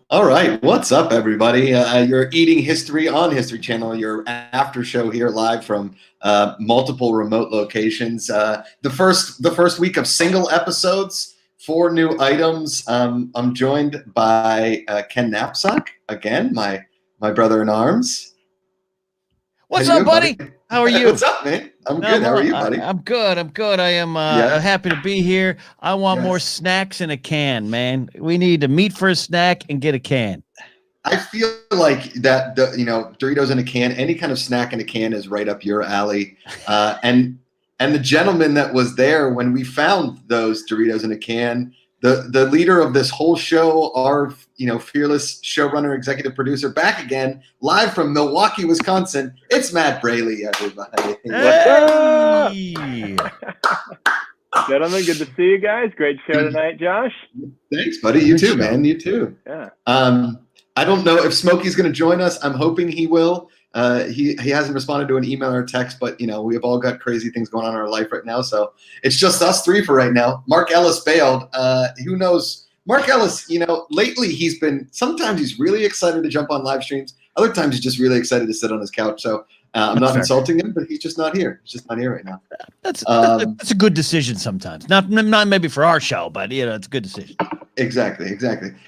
All right, what's up, everybody? You're eating history on History Channel. Your after show here, live from multiple remote locations. The first week of single episodes, 4 new items. I'm joined by Ken Napzok again, my brother in arms. What's How you up, doing, buddy? How are you? What's up, man? I'm good. How are you, buddy? I'm good. I'm good. I am Yeah. happy to be here. I want more Yes. snacks in a can, man. We need to meet for a snack and get a can. I feel like that Doritos in a can, any kind of snack in a can is right up your alley. And the gentleman that was there when we found those Doritos in a can, the leader of this whole show, our fearless showrunner, executive producer, back again, live from Milwaukee, Wisconsin. It's Matt Braley, everybody. Hey! Gentlemen, good to see you guys. Great show tonight, Josh. Thanks, buddy. You too, man. You too. Yeah. I don't know if Smokey's going to join us. I'm hoping he will. He hasn't responded to an email or a text, but we have all got crazy things going on in our life right now, so it's just us three for right now. Mark Ellis bailed. Who knows? Mark Ellis, lately sometimes he's really excited to jump on live streams. Other times he's just really excited to sit on his couch. So I'm not insulting him, but he's just not here. He's just not here right now. That's a good decision sometimes. Not maybe for our show, but it's a good decision. Exactly.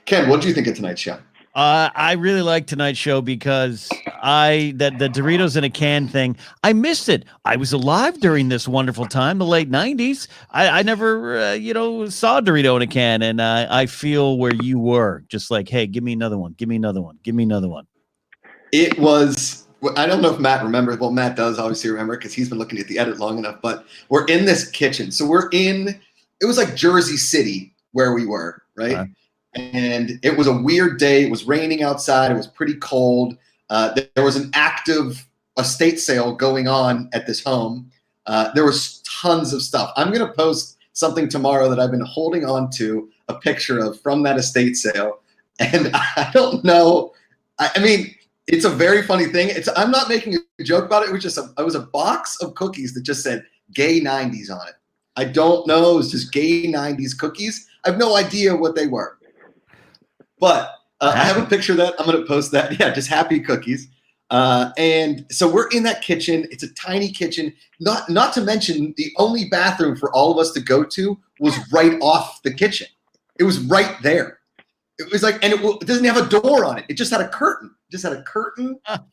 Ken, what do you think of tonight's show? I really like tonight's show because the Doritos in a can thing, I missed it. I was alive during this wonderful time, the late 90s. I never, saw a Dorito in a can, and I feel where you were. Just like, hey, give me another one. Give me another one. Give me another one. It was, I don't know if Matt remembers. Well, Matt does obviously remember because he's been looking at the edit long enough, but we're in this kitchen. So it was like Jersey City where we were, right? And it was a weird day. It was raining outside. It was pretty cold. There was an active estate sale going on at this home. There was tons of stuff. I'm going to post something tomorrow that I've been holding on to, a picture of from that estate sale. And I don't know. I mean, it's a very funny thing. I'm not making a joke about it. It was a box of cookies that just said gay 90s on it. I don't know. It was just gay 90s cookies. I have no idea what they were. But I have a picture of that. I'm going to post that. Yeah, just happy cookies. And so we're in that kitchen. It's a tiny kitchen. Not to mention the only bathroom for all of us to go to was right off the kitchen. It was right there. It was like, and it doesn't have a door on it. It just had a curtain.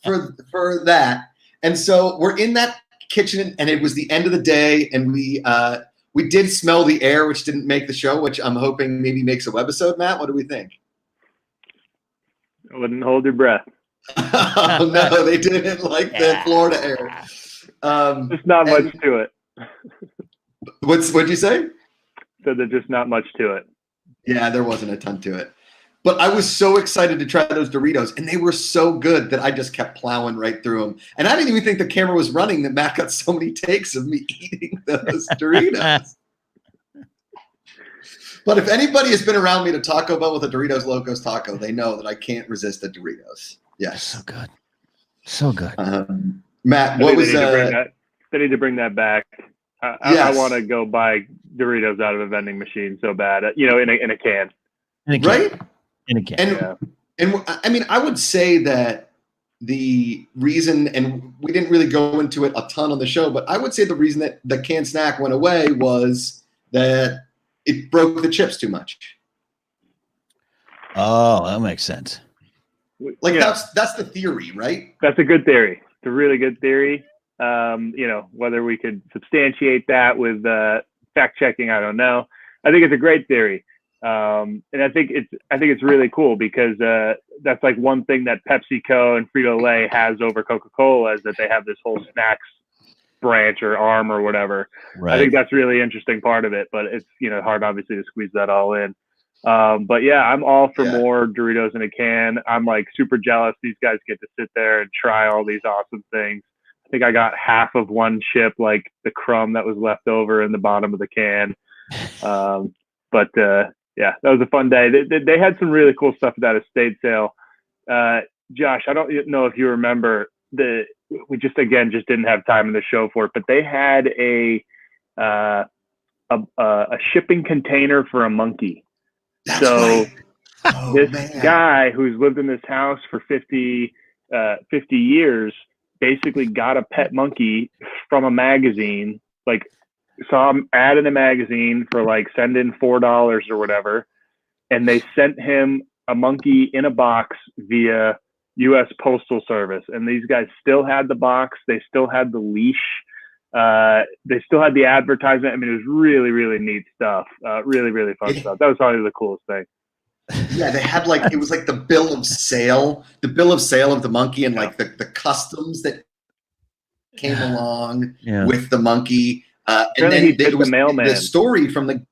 For that. And so we're in that kitchen, and it was the end of the day, and we did smell the air, which didn't make the show, which I'm hoping maybe makes a webisode. Matt, what do we think? I wouldn't hold your breath. Oh, no, they didn't like the Florida air. There's not much to it. What'd you say? So there's just not much to it. Yeah, there wasn't a ton to it. But I was so excited to try those Doritos, and they were so good that I just kept plowing right through them. And I didn't even think the camera was running that Matt got so many takes of me eating those Doritos. But if anybody has been around me to Taco Bell with a Doritos Locos taco, they know that I can't resist the Doritos. Yes. So good. So good. Matt, what was they need to bring that back. Yes. I want to go buy Doritos out of a vending machine so bad, in a can. Right? In a can. And I mean, I would say that the reason, and we didn't really go into it a ton on the show, but I would say the reason that the canned snack went away was that it broke the chips too much. Oh, that makes sense. Like that's the theory, right? That's a good theory. It's a really good theory. Whether we could substantiate that with fact checking, I don't know. I think it's a great theory. And I think it's really cool because that's like one thing that PepsiCo and Frito-Lay has over Coca-Cola is that they have this whole snacks branch or arm or whatever. Right. I think that's really interesting part of it, but it's hard obviously to squeeze that all in. But yeah, I'm all for more Doritos in a can. I'm like super jealous these guys get to sit there and try all these awesome things. I think I got half of one chip, like the crumb that was left over in the bottom of the can. But that was a fun day. They had some really cool stuff at that estate sale. Josh, I don't know if you remember we just didn't have time in the show for it, but they had a shipping container for a monkey. That's right. Oh, This man. guy who's lived in this house for 50 years basically got a pet monkey from a magazine, like saw him ad in a magazine for like send in $4 or whatever. And they sent him a monkey in a box via U.S. Postal Service. And these guys still had the box. They still had the leash. They still had the advertisement. I mean, it was really, really neat stuff. Really, really fun stuff. That was probably the coolest thing. Yeah, they had like, it was like the bill of sale of the monkey and like the customs that came along with the monkey. And then it was the mailman. The story from the,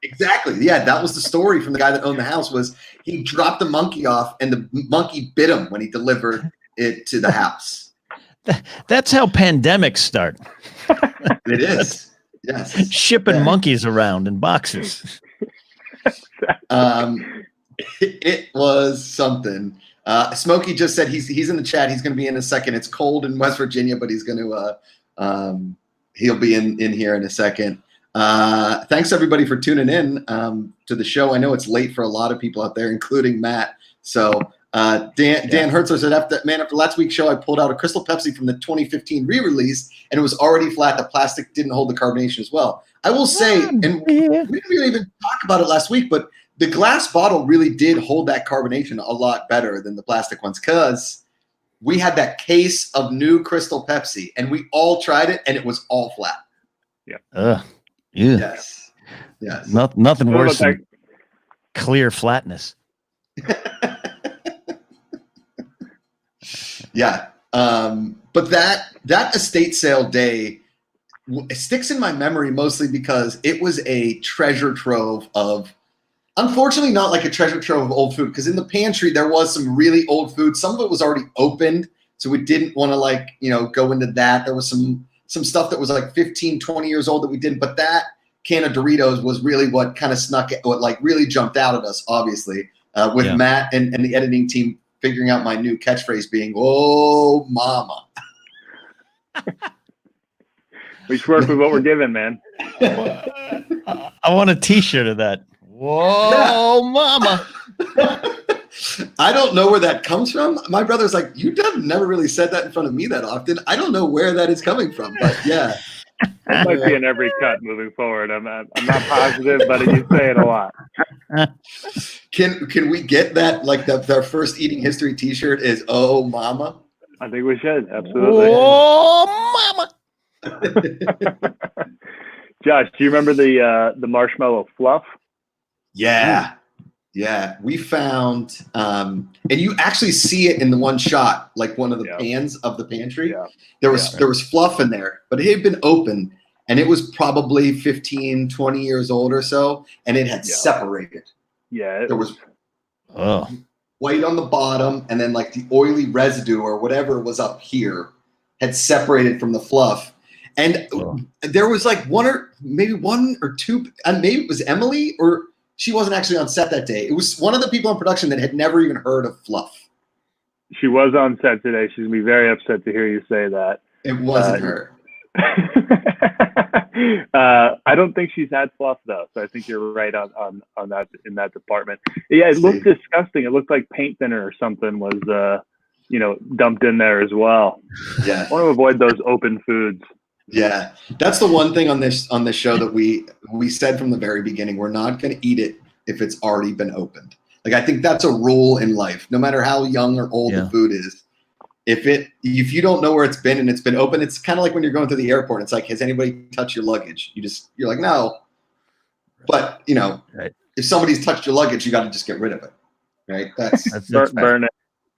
exactly. Yeah, that was the story from the guy that owned the house was he dropped the monkey off and the monkey bit him when he delivered it to the house. That's how pandemics start. It is. Yes. Shipping monkeys around in boxes. It was something. Smokey just said he's in the chat. He's going to be in a second. It's cold in West Virginia, but he's going to he'll be in here in a second. Thanks everybody for tuning in to the show. I know it's late for a lot of people out there, including Matt. So Dan Hertzler said after last week's show, I pulled out a Crystal Pepsi from the 2015 re-release, and it was already flat. The plastic didn't hold the carbonation as well. I will say, and we didn't really even talk about it last week, but the glass bottle really did hold that carbonation a lot better than the plastic ones because we had that case of new Crystal Pepsi, and we all tried it, and it was all flat. Yeah. Yes. Nothing worse than clear flatness. Yeah. But that estate sale day sticks in my memory mostly because it was a treasure trove of, unfortunately not like a treasure trove of old food, because in the pantry there was some really old food. Some of it was already opened, so we didn't want to go into that. There was some stuff that was like 15, 20 years old that we didn't, but that can of Doritos was really what kind of really jumped out at us, obviously, with Matt and the editing team figuring out my new catchphrase being, "Oh, mama." We should work with what we're given, man. I want a t-shirt of that. Whoa, mama. I don't know where that comes from. My brother's like, you never really said that in front of me that often. I don't know where that is coming from, but yeah. It might be in every cut moving forward. I'm not positive, but you say it a lot. Can we get that, like their first eating history t-shirt is "Oh Mama"? I think we should, absolutely. Oh Mama. Josh, do you remember the marshmallow fluff? Yeah. Yeah, we found, and you actually see it in the one shot, like one of the pans of the pantry. Yeah. There was fluff in there, but it had been open, and it was probably 15, 20 years old or so, and it had separated. Yeah. There was white on the bottom, and then like the oily residue or whatever was up here had separated from the fluff. And there was like one or two, and maybe it was Emily, or she wasn't actually on set that day. It was one of the people in production that had never even heard of fluff. She was on set today. She's going to be very upset to hear you say that. It wasn't her. I don't think she's had fluff, though. So I think you're right on that in that department. Yeah, it looked disgusting. It looked like paint thinner or something was, dumped in there as well. Yeah. I want to avoid those open foods. Yeah, that's the one thing on this show that we said from the very beginning. We're not going to eat it if it's already been opened. Like, I think that's a rule in life. No matter how young or old the food is, if you don't know where it's been and it's been open, it's kind of like when you're going to the airport. It's like, has anybody touched your luggage? You're like, no. But if somebody's touched your luggage, you got to just get rid of it, right? That's burn it.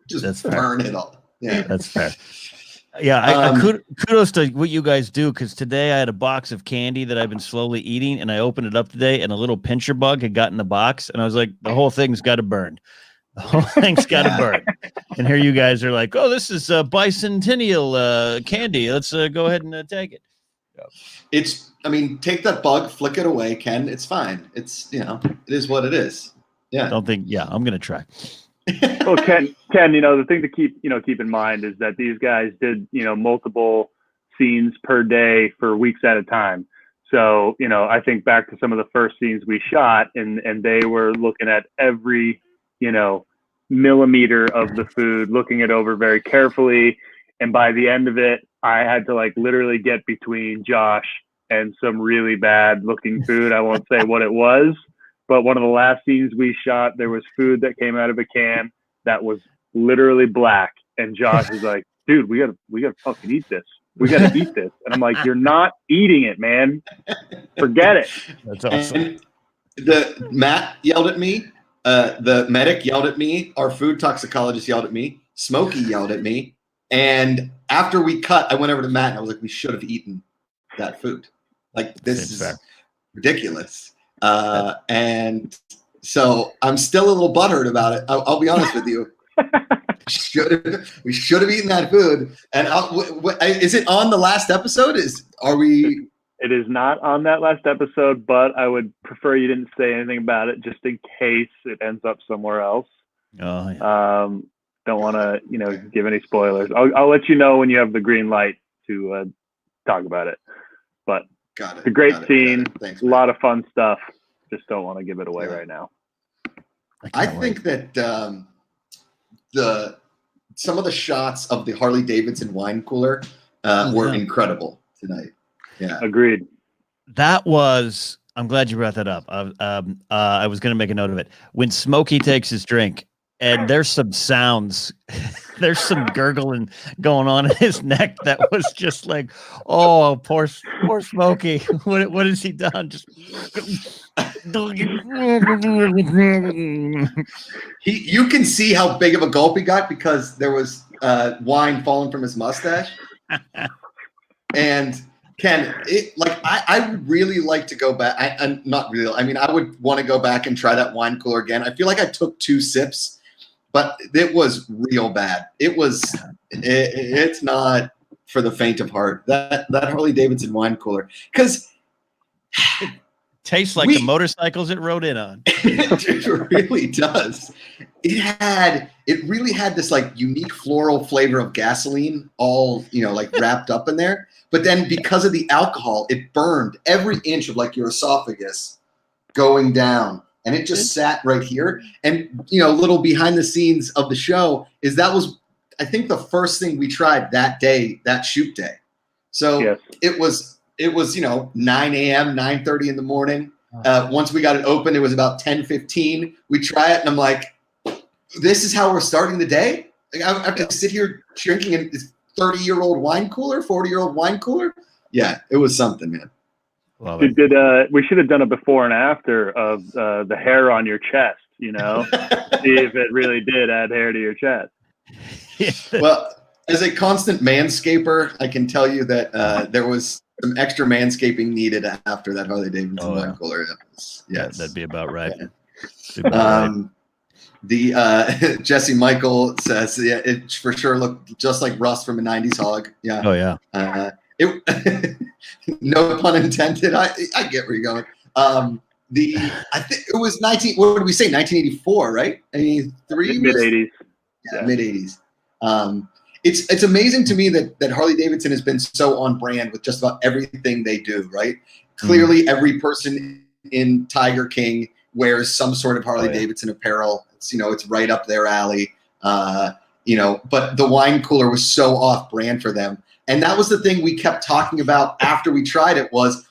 Just burn it all. Yeah, that's fair. Yeah, kudos to what you guys do, because today I had a box of candy that I've been slowly eating, and I opened it up today, and a little pincher bug had gotten in the box, and I was like, the whole thing's got to burn. The whole thing's got to burn. And here you guys are like, oh, this is bicentennial candy. Let's go ahead and take it. Take that bug, flick it away, Ken. It's fine. It is what it is. Yeah. I'm going to try. Well, Ken, the thing to keep in mind is that these guys did, multiple scenes per day for weeks at a time. So, I think back to some of the first scenes we shot, and they were looking at every, millimeter of the food, looking it over very carefully. And by the end of it, I had to like literally get between Josh and some really bad looking food. I won't say what it was, but one of the last scenes we shot, there was food that came out of a can that was literally black. And Josh was like, dude, we gotta fucking eat this. We gotta eat this. And I'm like, you're not eating it, man. Forget it. That's awesome. And Matt yelled at me. The medic yelled at me. Our food toxicologist yelled at me. Smokey yelled at me. And after we cut, I went over to Matt and I was like, we should have eaten that food. Like, this is ridiculous. And so I'm still a little butthurt about it. I'll be honest with you. We should have eaten that food. And is it on the last episode? It is not on that last episode, but I would prefer you didn't say anything about it just in case it ends up somewhere else. Oh, yeah. Don't want to, give any spoilers. I'll let you know when you have the green light to talk about it. But it's a great scene. Thanks, a lot of fun stuff. Just don't want to give it away right now. I think that some of the shots of the Harley Davidson wine cooler were incredible tonight. Yeah, agreed. I'm glad you brought that up. I was going to make a note of it. When Smokey takes his drink, and there's some sounds, there's some gurgling going on in his neck that was just like, oh, poor Smokey. What has he done? Just you can see how big of a gulp he got because there was wine falling from his mustache. And Ken, I would really like to go back. I'm not really. I mean, I would want to go back and try that wine cooler again. I feel like I took 2 sips, but it was real bad. It's not for the faint of heart. That Harley Davidson wine cooler, because it tastes like the motorcycles it rode in on. It really does. It really had this like unique floral flavor of gasoline, all like wrapped up in there. But then because of the alcohol, it burned every inch of like your esophagus going down. And it just sat right here. And, little behind the scenes of the show is that was, I think, the first thing we tried that day, that shoot day. So it was 9 a.m., 9:30 in the morning. Once we got it open, it was about 10:15. We try it and I'm like, this is how we're starting the day? Like, I have to sit here drinking in this 30-year-old wine cooler, 40-year-old wine cooler. Yeah, it was something, man. We should have done a before and after of the hair on your chest, see if it really did add hair to your chest. Well, as a constant manscaper, I can tell you that there was some extra manscaping needed after that Harley Davidson wine cooler. That'd be about right. The Jesse Michael says, it for sure looked just like rust from a 90s hog. Yeah. Oh yeah. No pun intended. I get where you're going. I think it was 1984, right? I mean, mid 80s. Yeah, mid 80s. It's amazing to me that Harley Davidson has been so on brand with just about everything they do, right? Clearly every person in Tiger King wears some sort of Harley Davidson apparel. It's right up their alley. But the wine cooler was so off brand for them. And that was the thing we kept talking about after we tried it was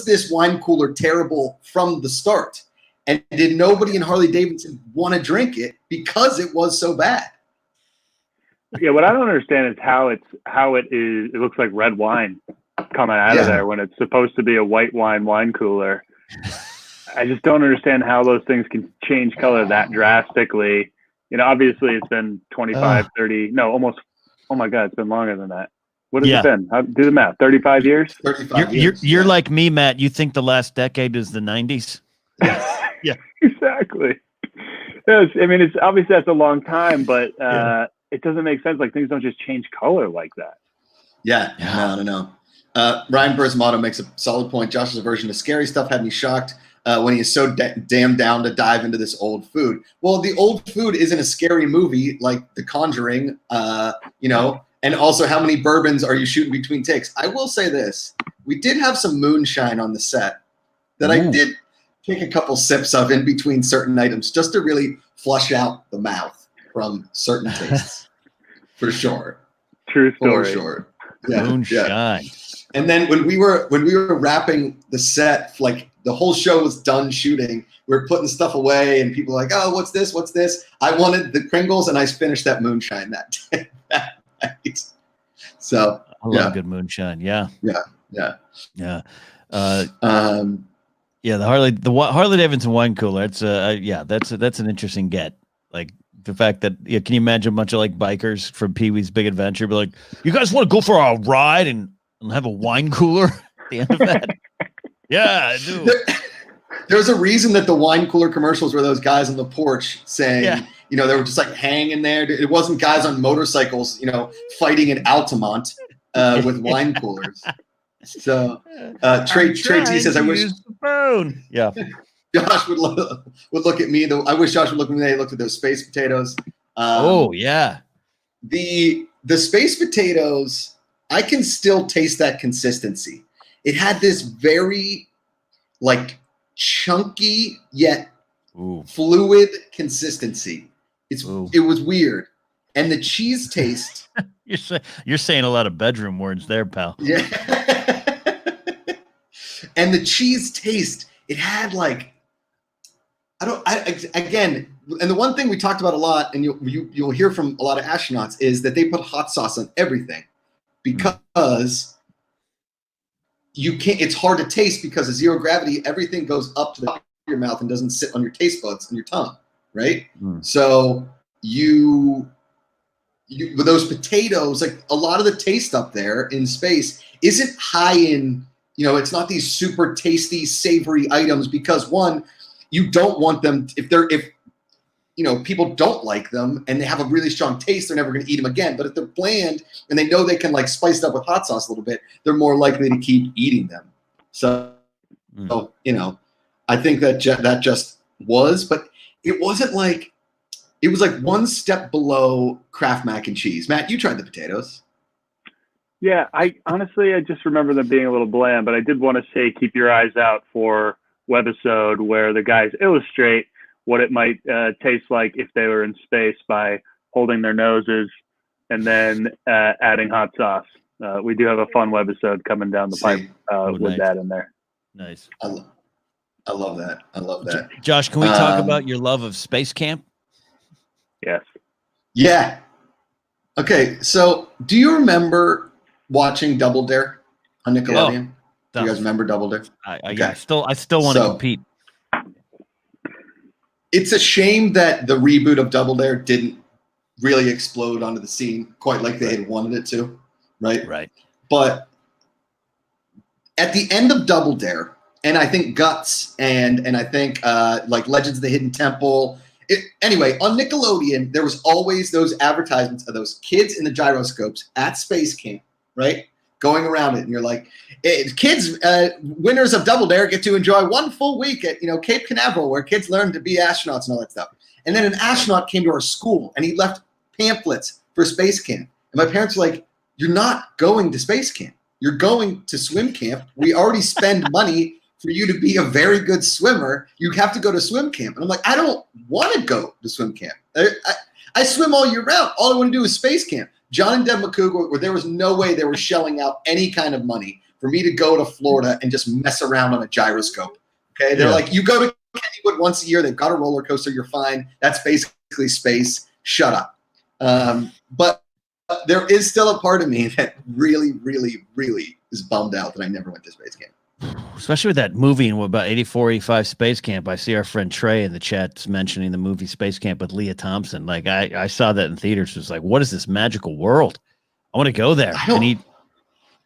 this wine cooler terrible from the start? And did nobody in Harley Davidson want to drink it because it was so bad? Yeah, what I don't understand is how it looks like red wine coming out of there when it's supposed to be a white wine cooler. I just don't understand how those things can change color that drastically. Obviously it's been 25, 30, no, almost, oh my God, it's been longer than that. What has it been? Do the math. 35 years? 35 years. You're like me, Matt. You think the last decade is the 90s? Yeah. Exactly. Yes, I mean, it's obviously that's a long time, but it doesn't make sense. Like, things don't just change color like that. Yeah. No. Ryan Burzmato makes a solid point. Josh's version of scary stuff had me shocked when he is so damn down to dive into this old food. Well, the old food isn't a scary movie like The Conjuring, and also how many bourbons are you shooting between takes? I will say this. we did have some moonshine on the set that I did take a couple sips of in between certain items just to really flush out the mouth from certain tastes. For sure. True story. For sure. Yeah, moonshine. Yeah. And then when we were wrapping the set, like the whole show was done shooting, we were putting stuff away, and people were like, "Oh, what's this? What's this?" I wanted the Pringles, and I finished that moonshine that night. So I love good moonshine. Yeah. Yeah. Yeah. Yeah, the Harley Davidson wine cooler. It's that's an interesting get. Like the fact that can you imagine a bunch of like bikers from Pee-wee's Big Adventure be like, "You guys want to go for a ride and have a wine cooler at the end of that?" Yeah, I do. There's a reason that the wine cooler commercials were those guys on the porch saying, they were just like hanging there. It wasn't guys on motorcycles, fighting in Altamont with wine coolers. So Trey T says, "I wish the phone." Yeah. Josh would look at me. I wish Josh would look at me. He looked at those space potatoes. The space potatoes, I can still taste that consistency. It had this very like chunky yet fluid consistency. It was weird, and the cheese taste. You're saying a lot of bedroom words there, pal. Yeah. And the cheese taste, it had like, and the one thing we talked about a lot, and you'll hear from a lot of astronauts, is that they put hot sauce on everything because you can't. It's hard to taste because of zero gravity. Everything goes up to the top of your mouth and doesn't sit on your taste buds and your tongue, right? So with those potatoes, like a lot of the taste up there in space isn't high in. It's not these super tasty, savory items because one, you don't want them if people don't like them and they have a really strong taste, they're never going to eat them again. But if they're bland and they know they can like spice it up with hot sauce a little bit, they're more likely to keep eating them. So I think that just was, but it wasn't like, it was like one step below Kraft mac and cheese. Matt, you tried the potatoes. Yeah, I just remember them being a little bland, but I did want to say keep your eyes out for webisode where the guys illustrate what it might taste like if they were in space by holding their noses and then adding hot sauce. We do have a fun webisode coming down the pipe with that in there. Nice. I love that. I love that. Josh, can we talk about your love of space camp? Yes. Yeah. Okay, so do you remember watching Double Dare on Nickelodeon? Do you guys remember Double Dare? I still want to compete. It's a shame that the reboot of Double Dare didn't really explode onto the scene quite like they had wanted it to, right? Right. But at the end of Double Dare, and I think Guts and I think like Legends of the Hidden Temple. Anyway, on Nickelodeon, there was always those advertisements of those kids in the gyroscopes at space camp, right? Going around it, and you're like, kids, winners of Double Dare get to enjoy one full week at Cape Canaveral, where kids learn to be astronauts and all that stuff. And then an astronaut came to our school, and he left pamphlets for space camp. And my parents were like, "You're not going to space camp. You're going to swim camp. We already spend money for you to be a very good swimmer. You have to go to swim camp." And I'm like, I don't want to go to swim camp. I swim all year round. All I want to do is space camp. John and Deb Macuga, where there was no way they were shelling out any kind of money for me to go to Florida and just mess around on a gyroscope. Okay, they're like, you go to Kennywood once a year. They've got a roller coaster. You're fine. That's basically space. Shut up. But there is still a part of me that really, really, really is bummed out that I never went to space camp. Especially with that movie in about 84, 85 Space Camp. I see our friend Trey in the chat mentioning the movie Space Camp with Leah Thompson. Like I saw that in theaters. It was like, what is this magical world? I want to go there and eat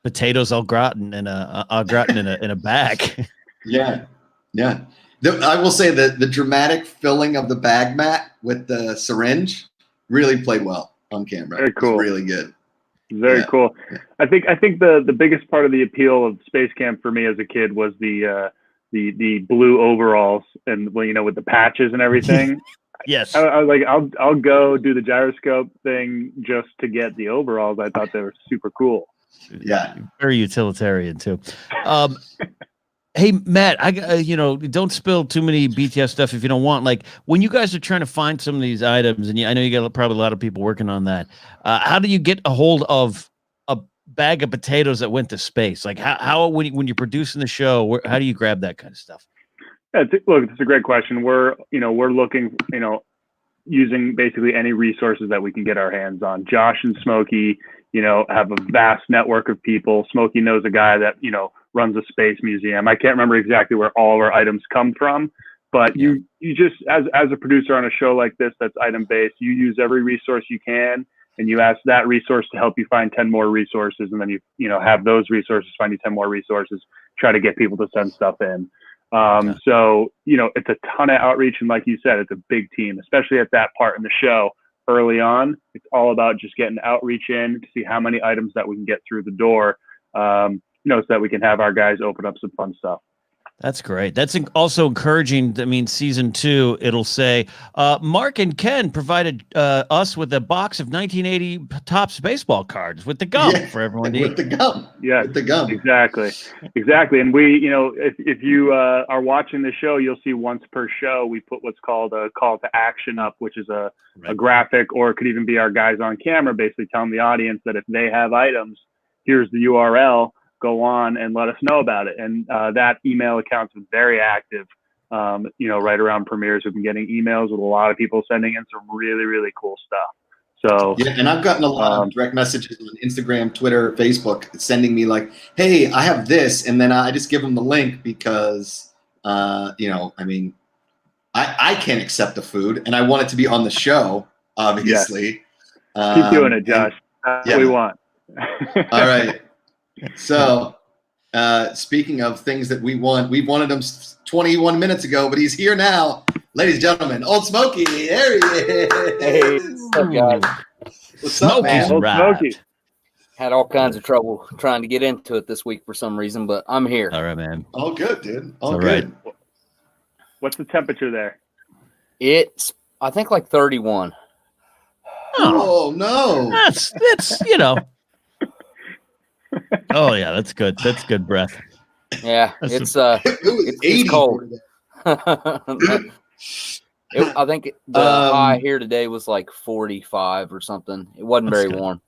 potatoes au gratin in a bag. Yeah. I will say that the dramatic filling of the bag, Matt, with the syringe really played well on camera. Very cool. It was really good. Very cool. I think the biggest part of the appeal of Space Camp for me as a kid was the blue overalls and with the patches and everything. Yes. I was like, I'll go do the gyroscope thing just to get the overalls. I thought they were super cool. Yeah. Very utilitarian too. Hey, Matt, don't spill too many BTS stuff if you don't want. Like when you guys are trying to find some of these items, and I know you got probably a lot of people working on that. How do you get a hold of a bag of potatoes that went to space? Like how when you're producing the show, how do you grab that kind of stuff? Look, it's a great question. We're looking, using basically any resources that we can get our hands on. Josh and Smokey, have a vast network of people. Smokey knows a guy that, runs a space museum. I can't remember exactly where all of our items come from, but you just, as a producer on a show like this, that's item based, you use every resource you can, and you ask that resource to help you find 10 more resources. And then you have those resources find you 10 more resources, try to get people to send stuff in. So, it's a ton of outreach. And like you said, it's a big team, especially at that part in the show early on. It's all about just getting outreach in to see how many items that we can get through the door, so that we can have our guys open up some fun stuff. That's great. That's also encouraging. I mean, season 2, it'll say, Mark and Ken provided us with a box of 1980 Topps baseball cards with the gum for everyone to eat. With the gum. Yeah, with the gum. Exactly. And we, if you are watching the show, you'll see once per show, we put what's called a call to action up, which is a graphic, or it could even be our guys on camera, basically telling the audience that if they have items, here's the URL. Go on and let us know about it. And that email account's been very active. Right around premieres, we've been getting emails with a lot of people sending in some really, really cool stuff. So yeah, and I've gotten a lot of direct messages on Instagram, Twitter, Facebook, sending me like, "Hey, I have this," and then I just give them the link because, I can't accept the food, and I want it to be on the show, obviously. Keep doing it, Josh. That's what we want. All right. So, speaking of things that we want, we wanted him 21 minutes ago, but he's here now. Ladies and gentlemen, Oldsmokey, there he is. Hey, what's up, guys? What's up, man? Smokey. Had all kinds of trouble trying to get into it this week for some reason, but I'm here. All right, man. All good, dude. All good. Right. What's the temperature there? It's, I think, like 31. Oh no. That's Oh yeah, that's good. That's good breath. Yeah, it's cold. I think the high here today was like 45 or something. It wasn't very warm.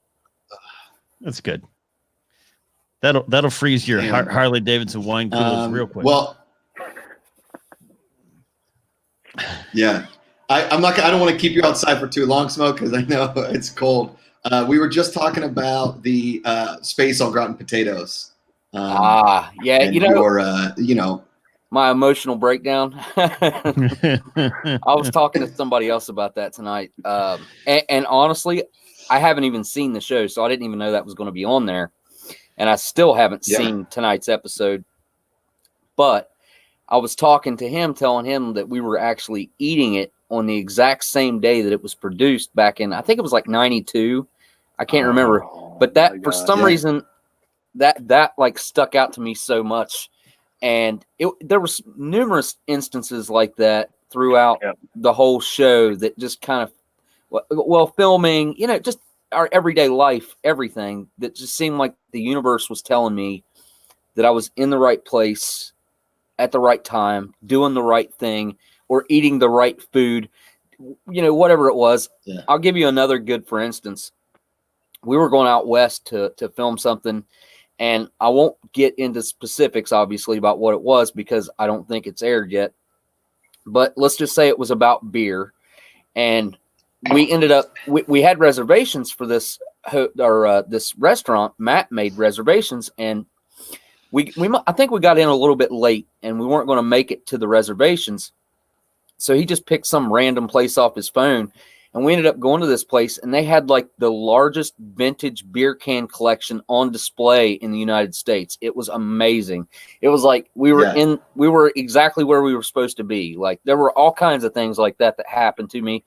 That's good. That'll freeze your Harley Davidson wine coolers real quick. Well, yeah. I don't want to keep you outside for too long, Smoke, because I know it's cold. We were just talking about the space au gratin potatoes. Yeah, your, my emotional breakdown. I was talking to somebody else about that tonight, and honestly, I haven't even seen the show, so I didn't even know that was going to be on there, and I still haven't seen tonight's episode. But I was talking to him, telling him that we were actually eating it on the exact same day that it was produced back in, I think it was like 92. I can't remember, but that for some reason that like stuck out to me so much. And there was numerous instances like that throughout the whole show that just kind of, filming, just our everyday life, everything that just seemed like the universe was telling me that I was in the right place at the right time, doing the right thing, or eating the right food, whatever it was. Yeah. I'll give you another good, for instance. We were going out west to film something, and I won't get into specifics, obviously, about what it was because I don't think it's aired yet. But let's just say it was about beer, and we ended up we had reservations for this restaurant. Matt made reservations, and I think we got in a little bit late, and we weren't going to make it to the reservations. So he just picked some random place off his phone, and we ended up going to this place, and they had like the largest vintage beer can collection on display in the United States. It was amazing. It was like we were exactly where we were supposed to be. Like there were all kinds of things like that happened to me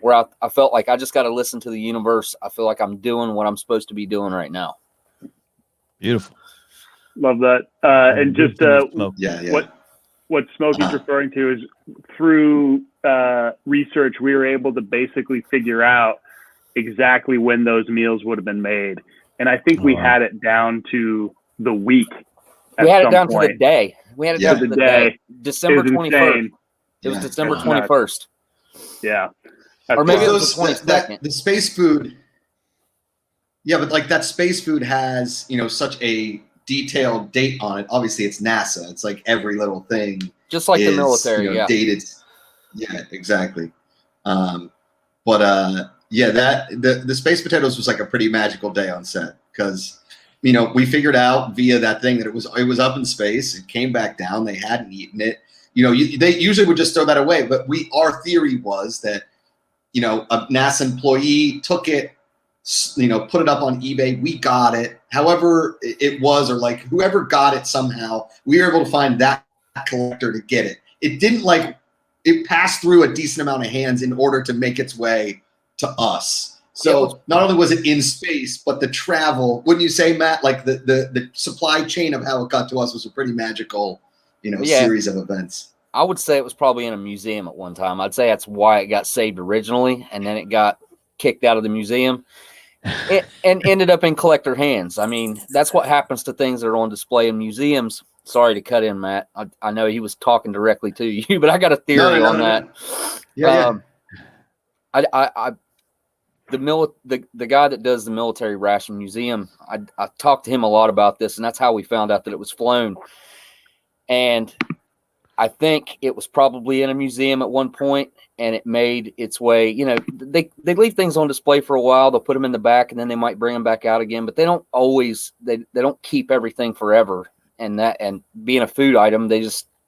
where I felt like I just got to listen to the universe. I feel like I'm doing what I'm supposed to be doing right now. Beautiful. Love that. And just what Smokey's referring to is through research, we were able to basically figure out exactly when those meals would have been made. And I think we had it down to the week. We had it down to the day. We had it down to the day. December 21st. It was December 21st. Yeah. Or maybe it was the 22nd. The space food. Yeah, but like that space food has, such a detailed date on it. Obviously, it's NASA. It's like every little thing. Just like the military, dated. Yeah, exactly. The space potatoes was like a pretty magical day on set because, we figured out via that thing that it was up in space. It came back down. They hadn't eaten it. They usually would just throw that away. But our theory was that, a NASA employee took it, put it up on eBay. We got it. However it was, or like whoever got it somehow, we were able to find that collector to get it. It didn't it passed through a decent amount of hands in order to make its way to us. So not only was it in space, but the travel, wouldn't you say, Matt, like the supply chain of how it got to us was a pretty magical, series of events. I would say it was probably in a museum at one time. I'd say that's why it got saved originally, and then it got kicked out of the museum and ended up in collector hands. I mean, that's what happens to things that are on display in museums. Sorry to cut in, Matt. I know he was talking directly to you, but I got a theory on that. Yeah. The guy that does the military ration museum, I talked to him a lot about this, and that's how we found out that it was flown. And I think it was probably in a museum at one point, and it made its way. They leave things on display for a while. They'll put them in the back, and then they might bring them back out again. But they don't always. They don't keep everything forever. And being a food item,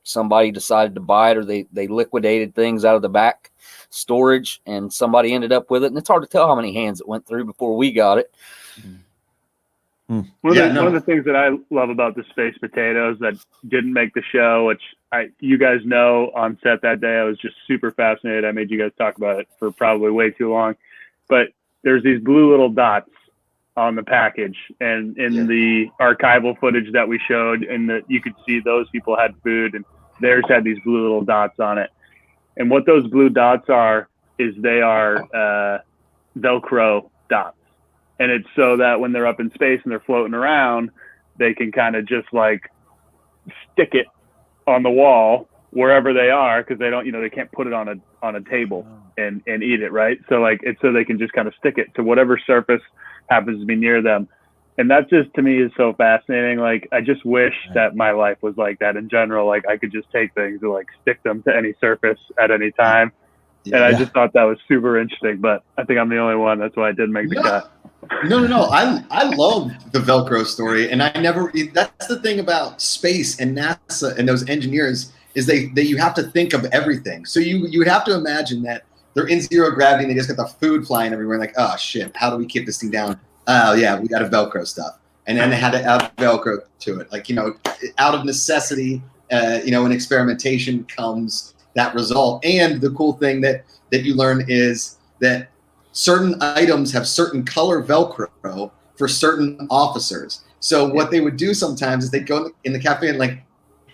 somebody decided to buy it, or they liquidated things out of the back storage, and somebody ended up with it. And it's hard to tell how many hands it went through before we got it. One of the things that I love about the space potatoes that didn't make the show, which you guys know on set that day, I was just super fascinated. I made you guys talk about it for probably way too long. But there's these blue little dots on the package, and in the archival footage that we showed, and that you could see those people had food, and theirs had these blue little dots on it. And what those blue dots are is they are Velcro dots. And it's so that when they're up in space and they're floating around, they can kind of just like stick it on the wall wherever they are, because they don't, they can't put it on a table and eat it, right? So like it's so they can just kind of stick it to whatever surface happens to be near them. And that just, to me, is so fascinating. Like, I just wish that my life was like that in general. Like, I could just take things and like stick them to any surface at any time. And I just thought that was super interesting, but I think I'm the only one. That's why I didn't make the cut. No. I love the Velcro story, and that's the thing about space and NASA and those engineers is that you have to think of everything. So you would have to imagine that they're in zero gravity and they just got the food flying everywhere. Like, oh shit, how do we keep this thing down? Oh yeah, we got to Velcro stuff, and then they had to add Velcro to it. Like, out of necessity, in experimentation comes that result. And the cool thing that you learn is that certain items have certain color Velcro for certain officers. So what they would do sometimes is they go in the cafe and like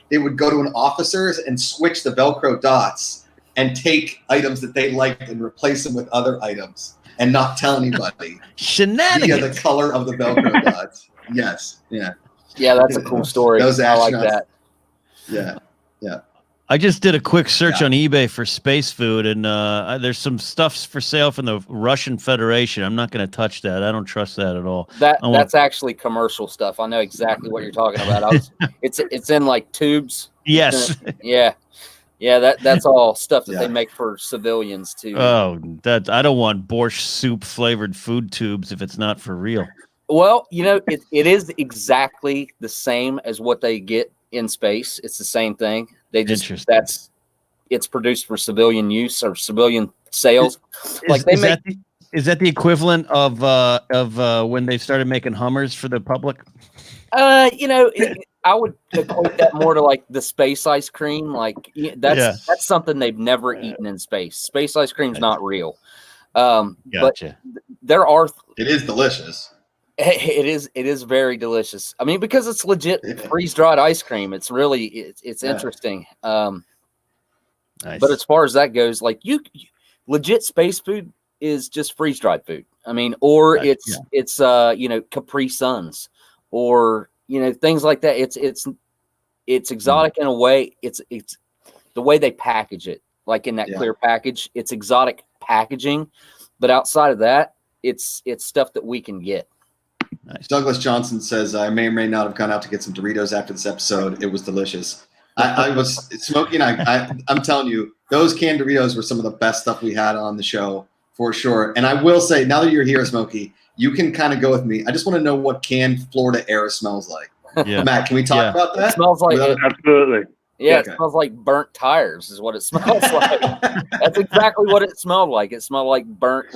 they would go to an officer's and switch the Velcro dots and take items that they liked and replace them with other items and not tell anybody. Shenanigans. Via the color of the Velcro dots. Yes. Yeah. Yeah, that's a cool story. Those I like astronauts. that. Yeah. I just did a quick search on eBay for space food, and there's some stuff for sale from the Russian Federation. I'm not going to touch that. I don't trust that at all. That's actually commercial stuff. I know exactly what you're talking about. It's in like tubes. Yes. Yeah. That's all stuff that they make for civilians too. Oh, I don't want borscht soup flavored food tubes if it's not for real. Well, it is exactly the same as what they get in space. It's the same thing. It's produced for civilian use or civilian sales. Is that the equivalent of when they started making Hummers for the public? I would equate that more to like the space ice cream. Like that's something they've never eaten in space. Space ice cream's not real. Gotcha. But there are. It is delicious. It is very delicious. I mean, because it's legit freeze-dried ice cream. It's really it's interesting. Nice. But as far as that goes, like you legit space food is just freeze-dried food. I mean, or Yeah. it's Capri Suns, or things like that. It's exotic in a way. It's the way they package it, like in that clear package. It's exotic packaging, but outside of that, it's stuff that we can get. Nice. Douglas Johnson says, I may or may not have gone out to get some Doritos after this episode. It was delicious. I was Smokey and I'm telling you, those canned Doritos were some of the best stuff we had on the show for sure. And I will say, now that you're here, Smokey, you can kind of go with me. I just want to know what canned Florida air smells like. Yeah. Matt, can we talk about that? It smells like absolutely. Yeah, it smells like burnt tires is what it smells like. That's exactly what it smelled like. It smelled like burnt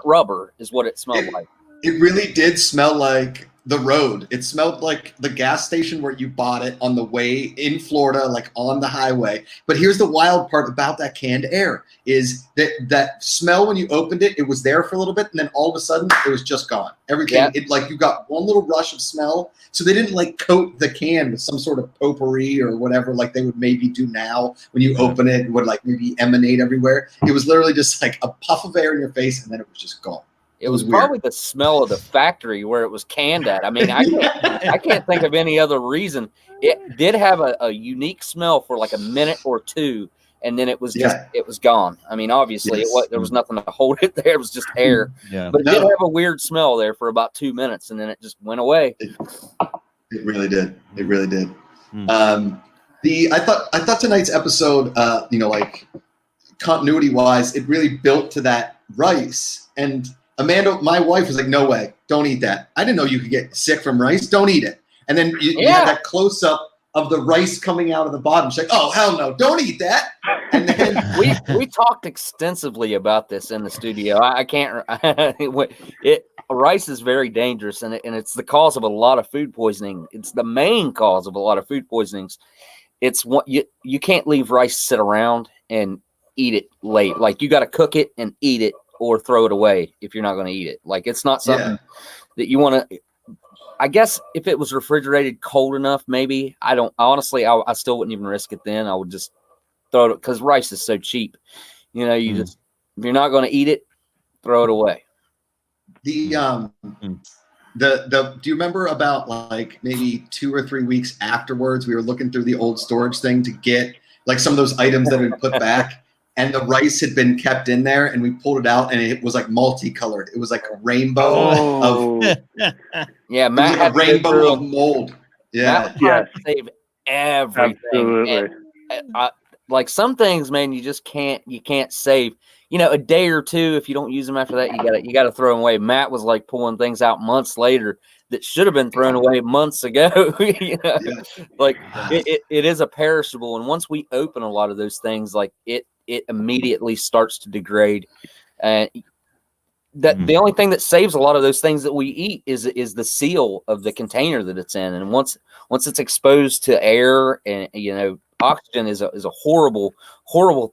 rubber is what it smelled like. It really did smell like the road. It smelled like the gas station where you bought it on the way in Florida, like on the highway. But here's the wild part about that canned air is that smell when you opened it, it was there for a little bit, and then all of a sudden it was just gone. Everything, it like you got one little rush of smell. So they didn't like coat the can with some sort of potpourri or whatever like they would maybe do now when you open it, it would like maybe emanate everywhere. It was literally just like a puff of air in your face, and then it was just gone. It was probably the smell of the factory where it was canned at. I mean, I can't think of any other reason. It did have a unique smell for like a minute or two, and then it was it was gone. I mean, obviously, there was nothing to hold it there. It was just air. Yeah. But it did have a weird smell there for about 2 minutes, and then it just went away. It really did. It really did. I thought tonight's episode, like continuity wise, it really built to that rice. And Amanda, my wife, was like, no way, don't eat that. I didn't know you could get sick from rice. Don't eat it. And then you had that close up of the rice coming out of the bottom. She's like, oh, hell no, don't eat that. And then we talked extensively about this in the studio. I can't. Rice is very dangerous, and it's the cause of a lot of food poisoning. It's the main cause of a lot of food poisonings. It's what you can't leave rice sit around and eat it late. Like you got to cook it and eat it, or throw it away if you're not going to eat it. Like it's not something that you want to. I guess if it was refrigerated cold enough, maybe I still wouldn't even risk it then. I would just throw it because rice is so cheap. Just if you're not going to eat it, throw it away. Do you remember about like maybe 2 or 3 weeks afterwards, we were looking through the old storage thing to get like some of those items that had been put back, and the rice had been kept in there, and we pulled it out, and it was like multicolored. It was like a rainbow of Matt had a rainbow of mold. Yeah, Matt save everything. Absolutely. And, like some things, man, you can't save. A day or two, if you don't use them after that, you got to throw them away. Matt was like pulling things out months later that should have been thrown away months ago. Like it is a perishable, and once we open a lot of those things, like it immediately starts to degrade. And the only thing that saves a lot of those things that we eat is the seal of the container that it's in, and once it's exposed to air and oxygen is a horrible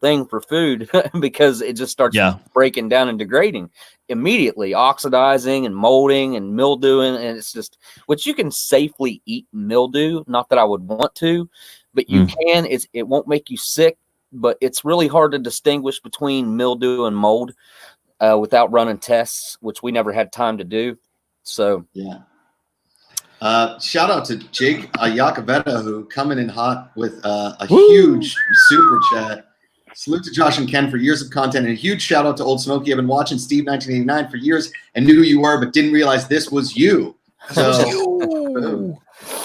thing for food because it just starts breaking down and degrading immediately, oxidizing and molding and mildewing, and it's just, which you can safely eat mildew. Not that I would want to, but you can. It won't make you sick, but it's really hard to distinguish between mildew and mold without running tests, which we never had time to do. So shout out to Jake Yakavetta, who coming in hot with a huge super chat. Salute to Josh and Ken for years of content, and a huge shout out to Oldsmokey. I've been watching Steve 1989 for years and knew who you were, but didn't realize this was you. So,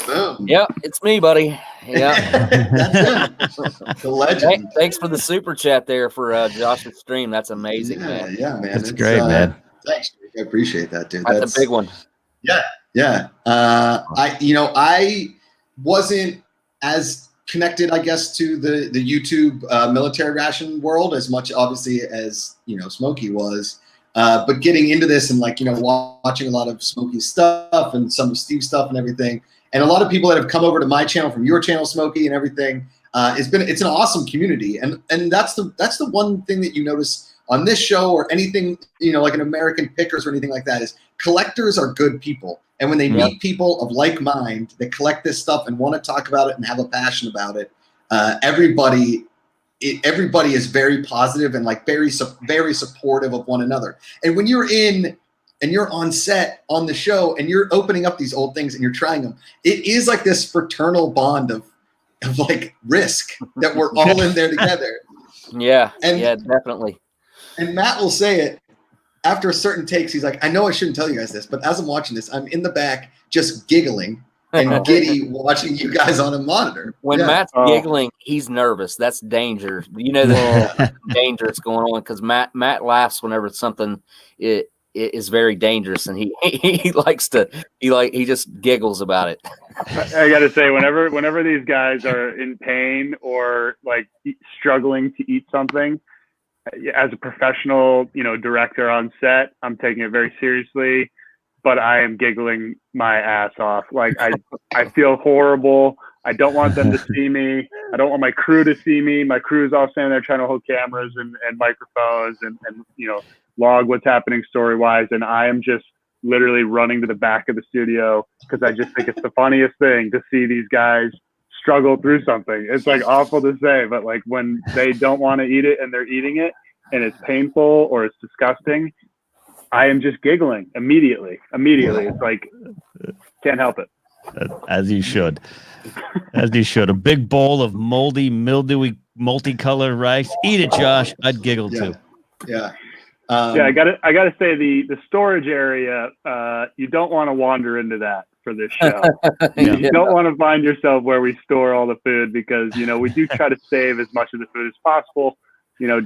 boom. Yeah, it's me, buddy. Yeah, that's it. The legend. Thanks for the super chat there for Josh's stream. That's amazing, man. Yeah, man. That's great, man. Thanks, Jake. I appreciate that, dude. That's a big one. Yeah. I wasn't as connected, I guess, to the YouTube military ration world as much, obviously, as Smokey was. But getting into this and watching a lot of Smokey's stuff and some of Steve's stuff and everything, and a lot of people that have come over to my channel from your channel, Smokey, and everything, it's an awesome community, and that's the one thing that you notice on this show or anything, like an American Pickers or anything like that, is collectors are good people. And when they meet people of like mind that collect this stuff and want to talk about it and have a passion about it, everybody is very positive and very supportive of one another. And when you're in and you're on set on the show and you're opening up these old things and you're trying them. It is like this fraternal bond of like risk that we're all in there together. Yeah, and, yeah, definitely. And Matt will say it after certain takes. He's like, I know I shouldn't tell you guys this, but as I'm watching this, I'm in the back just giggling and giddy watching you guys on a monitor. When Matt's giggling, he's nervous. That's danger. You know that dangerous going on because Matt laughs whenever something is very dangerous, and he likes to he just giggles about it. I got to say, whenever these guys are in pain or like struggling to eat something, as a professional, director on set, I'm taking it very seriously. But I am giggling my ass off. Like I feel horrible. I don't want them to see me. I don't want my crew to see me. My crew is all standing there trying to hold cameras and microphones and log what's happening story-wise. And I am just literally running to the back of the studio because I just think it's the funniest thing to see these guys struggle through something. It's like awful to say, but like when they don't want to eat it and they're eating it and it's painful or it's disgusting, I am just giggling immediately. It's like, can't help it. As you should. As you should. A big bowl of moldy, mildewy, multicolored rice. Eat it, Josh. I'd giggle too. Yeah. I gotta say the storage area, you don't want to wander into that for this show. You don't want to find yourself where we store all the food because, we do try to save as much of the food as possible.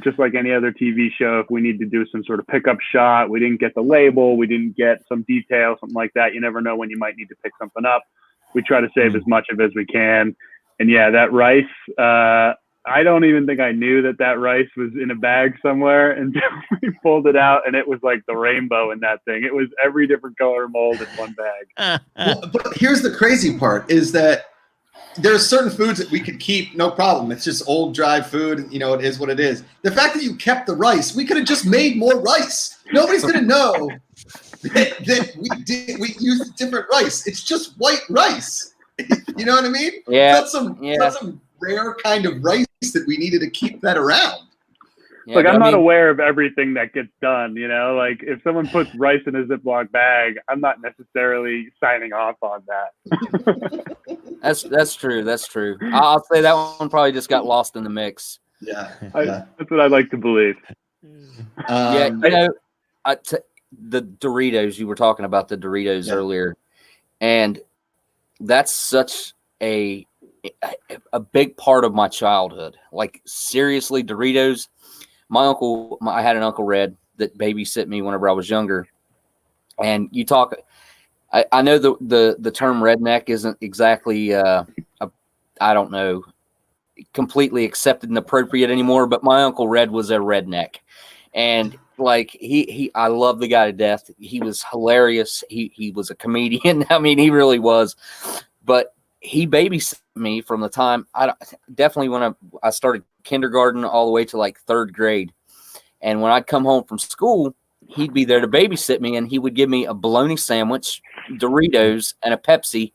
Just like any other TV show, if we need to do some sort of pickup shot, we didn't get the label, we didn't get some detail, something like that. You never know when you might need to pick something up. We try to save as much of it as we can. And yeah, that rice, I don't even think I knew that rice was in a bag somewhere until we pulled it out, and it was like the rainbow in that thing. It was every different color mold in one bag. But here's the crazy part is that there's certain foods that we could keep, no problem. It's just old, dry food. It is what it is. The fact that you kept the rice, we could have just made more rice. Nobody's going to know that we used different rice. It's just white rice. You know what I mean? Yeah. It's not some rare kind of rice that we needed to keep that around. Yeah, like I'm not aware of everything that gets done, like if someone puts rice in a Ziploc bag, I'm not necessarily signing off on that. That's true. That's true. I'll say that one probably just got lost in the mix. Yeah. That's what I'd like to believe. The Doritos, you were talking about the Doritos earlier, and that's such a big part of my childhood. Like seriously, Doritos. I had an Uncle Red that babysit me whenever I was younger. And you talk, I know the term redneck isn't exactly, I don't know, completely accepted and appropriate anymore, but my Uncle Red was a redneck. And like, I love the guy to death. He was hilarious. He was a comedian. I mean, he really was, but he babysat me from the time definitely when I started kindergarten all the way to like third grade. And when I'd come home from school, he'd be there to babysit me, and he would give me a bologna sandwich, Doritos, and a Pepsi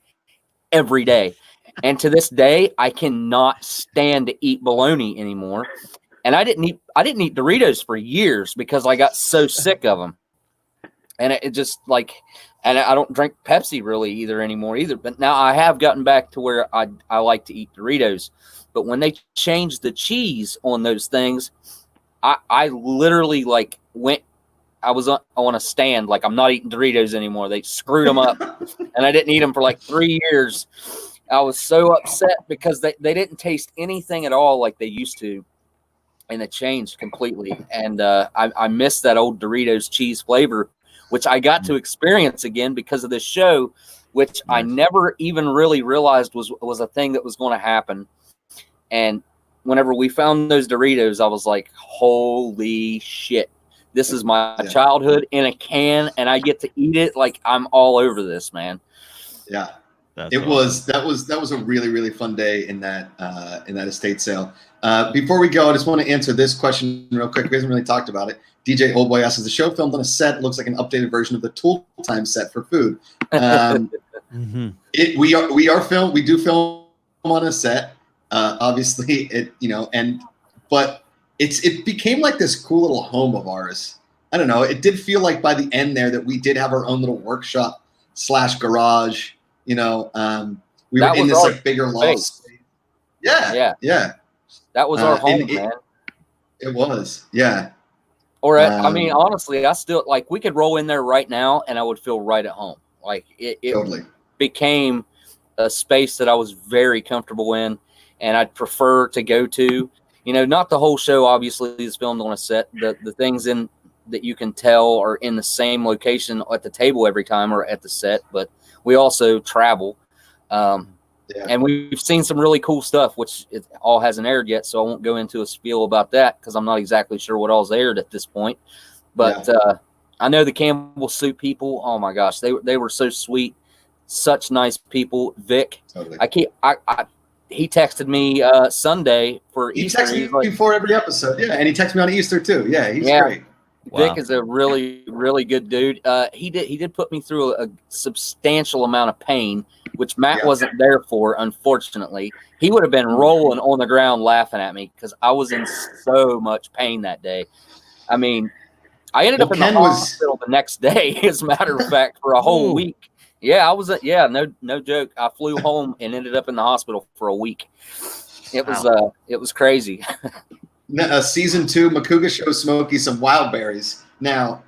every day. And to this day, I cannot stand to eat bologna anymore. And I didn't eat Doritos for years because I got so sick of them. And it just like, and I don't drink Pepsi really anymore. But now I have gotten back to where I like to eat Doritos. But when they changed the cheese on those things, I literally like I was on a stand, like I'm not eating Doritos anymore. They screwed them up and I didn't eat them for like 3 years. I was so upset because they didn't taste anything at all like they used to. And it changed completely. And I miss that old Doritos cheese flavor, which I got to experience again because of this show, which I never even really realized was a thing that was going to happen. And whenever we found those Doritos, I was like, holy shit, this is my childhood in a can, and I get to eat it. Like I'm all over this, man. Yeah. That was a really, really fun day in that estate sale. Before we go, I just want to answer this question real quick. We haven't really talked about it. DJ Oldboy asks, "Is the show filmed on a set? It looks like an updated version of the Tool Time set for food." We are filmed. We do film on a set. Obviously, but it became like this cool little home of ours. I don't know. It did feel like by the end there that we did have our own little workshop / garage. You know, we were in this like bigger loft space. Yeah. That was our home, man. It was, yeah. Or I mean, honestly, I still like we could roll in there right now, and I would feel right at home. Like it totally became a space that I was very comfortable in, and I'd prefer to go to. You know, not the whole show. Obviously, is filmed on a set. The things in that you can tell are in the same location at the table every time or at the set, but we also travel. And we've seen some really cool stuff, which it all hasn't aired yet, so I won't go into a spiel about that because I'm not exactly sure what all's aired at this point. But I know the Campbell Soup people. Oh my gosh, they were so sweet, such nice people. Vic, totally. He texted me Sunday for Easter. He texts me before every episode, and he texts me on Easter too. Yeah, he's great. Vic is a really, really good dude. He did put me through a substantial amount of pain, which Matt wasn't there for, unfortunately. He would have been rolling on the ground laughing at me because I was in so much pain that day. I mean, I ended up in the hospital the next day, as a matter of fact, for a whole week. Yeah, I was no joke. I flew home and ended up in the hospital for a week. It was crazy. Season 2, Macuga Show, Smokey, some wild berries. Now,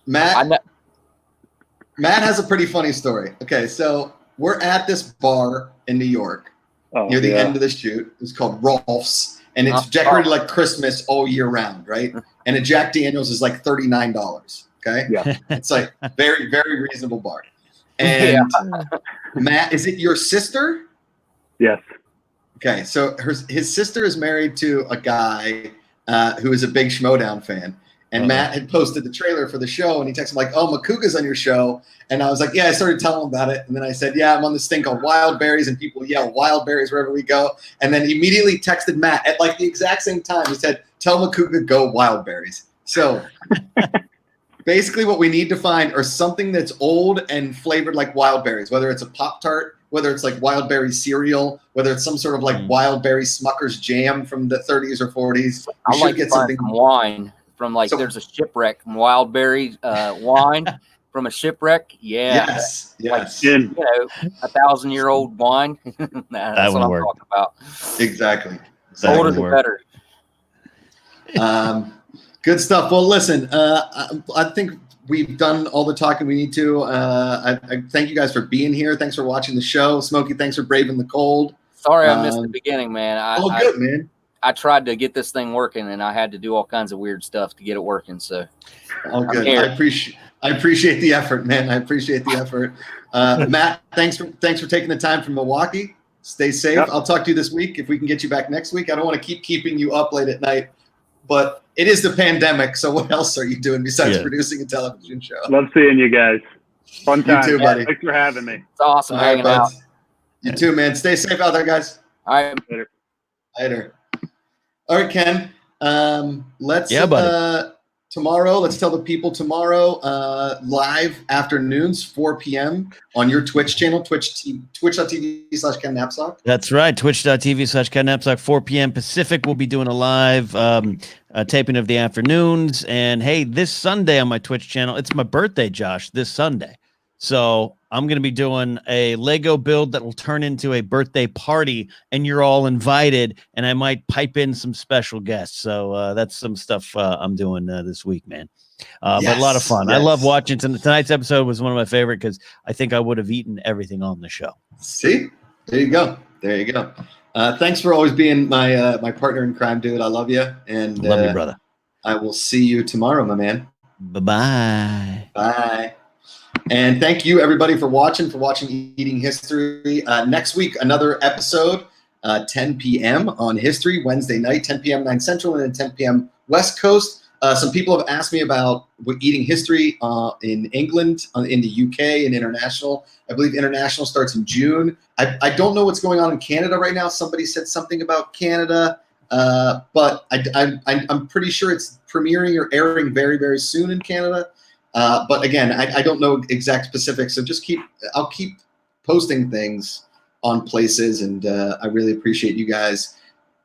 Matt has a pretty funny story. Okay, so we're at this bar in New York near the end of the shoot. It's called Rolf's, and it's decorated like Christmas all year round, right? And a Jack Daniels is like $39. Okay, it's like very, very reasonable bar. And Matt, is it your sister? Yes. Okay, so his sister is married to a guy who is a big Schmodown fan. And Matt had posted the trailer for the show, and he texted me like, "Oh, Macuga's on your show." And I was like, "Yeah." I started telling him about it, and then I said, "Yeah, I'm on this thing called Wild Berries," and people yell "Wild Berries" wherever we go. And then immediately texted Matt at like the exact same time. He said, "Tell Macuga go Wild Berries." So basically, what we need to find are something that's old and flavored like wild berries, whether it's a Pop-Tart, whether it's like wild berry cereal, whether it's some sort of like wild berry Smucker's jam from the 30s or 40s. I like get something wine. From there's a shipwreck wild berry wine from a shipwreck. Yeah. Yes. Like, 1,000-year-old wine. That's what I'm talking about. Exactly. Older the better. Good stuff. Well, listen, I think we've done all the talking we need to. I thank you guys for being here. Thanks for watching the show. Smokey, thanks for braving the cold. Sorry I missed the beginning, man. Good, man. I tried to get this thing working, and I had to do all kinds of weird stuff to get it working. So, all good. I appreciate the effort, man. I appreciate the effort. Matt, thanks for taking the time from Milwaukee. Stay safe. Yep. I'll talk to you this week if we can get you back next week. I don't want to keeping you up late at night, but it is the pandemic. So what else are you doing besides producing a television show? Love seeing you guys. Fun time. You too, buddy. Thanks for having me. It's awesome hanging out. You too, man. Stay safe out there, guys. All right. Later. All right, Ken. Let's tomorrow. Let's tell the people tomorrow. Live afternoons, 4 p.m. on your Twitch channel, twitch.tv/Ken Napzok. That's right, twitch.tv/Ken Napzok, 4 p.m. Pacific. We'll be doing a live taping of the afternoons. And hey, this Sunday on my Twitch channel, it's my birthday, Josh. This Sunday, so I'm going to be doing a Lego build that will turn into a birthday party, and you're all invited, and I might pipe in some special guests. So that's some stuff I'm doing this week, man. But a lot of fun. Yes. I love watching. Tonight's episode was one of my favorite because I think I would have eaten everything on the show. See? There you go. Thanks for always being my partner in crime, dude. I love you. And love you, brother. I will see you tomorrow, my man. Bye-bye. Bye. And thank you, everybody, for watching Eating History. Next week, another episode, 10 p.m. on History, Wednesday night, 10 p.m. 9 Central, and then 10 p.m. West Coast. Some people have asked me about Eating History in England, in the UK, and international. I believe international starts in June. I don't know what's going on in Canada right now. Somebody said something about Canada, but I'm pretty sure it's premiering or airing very, very soon in Canada. But again, I don't know exact specifics, so I'll keep posting things on places, and I really appreciate you guys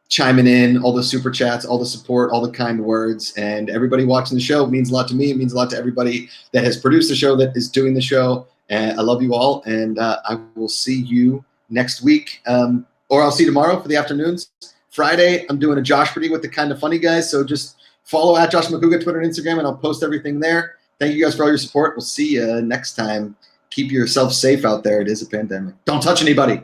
chiming in, all the super chats, all the support, all the kind words, and everybody watching the show. It means a lot to me. It means a lot to everybody that has produced the show, that is doing the show. And I love you all, and I will see you next week, or I'll see you tomorrow for the afternoons. Friday, I'm doing a Josh Pretty with the Kind of Funny guys, so just follow at Josh Macuga, Twitter and Instagram, and I'll post everything there. Thank you guys for all your support. We'll see you next time. Keep yourself safe out there. It is a pandemic. Don't touch anybody.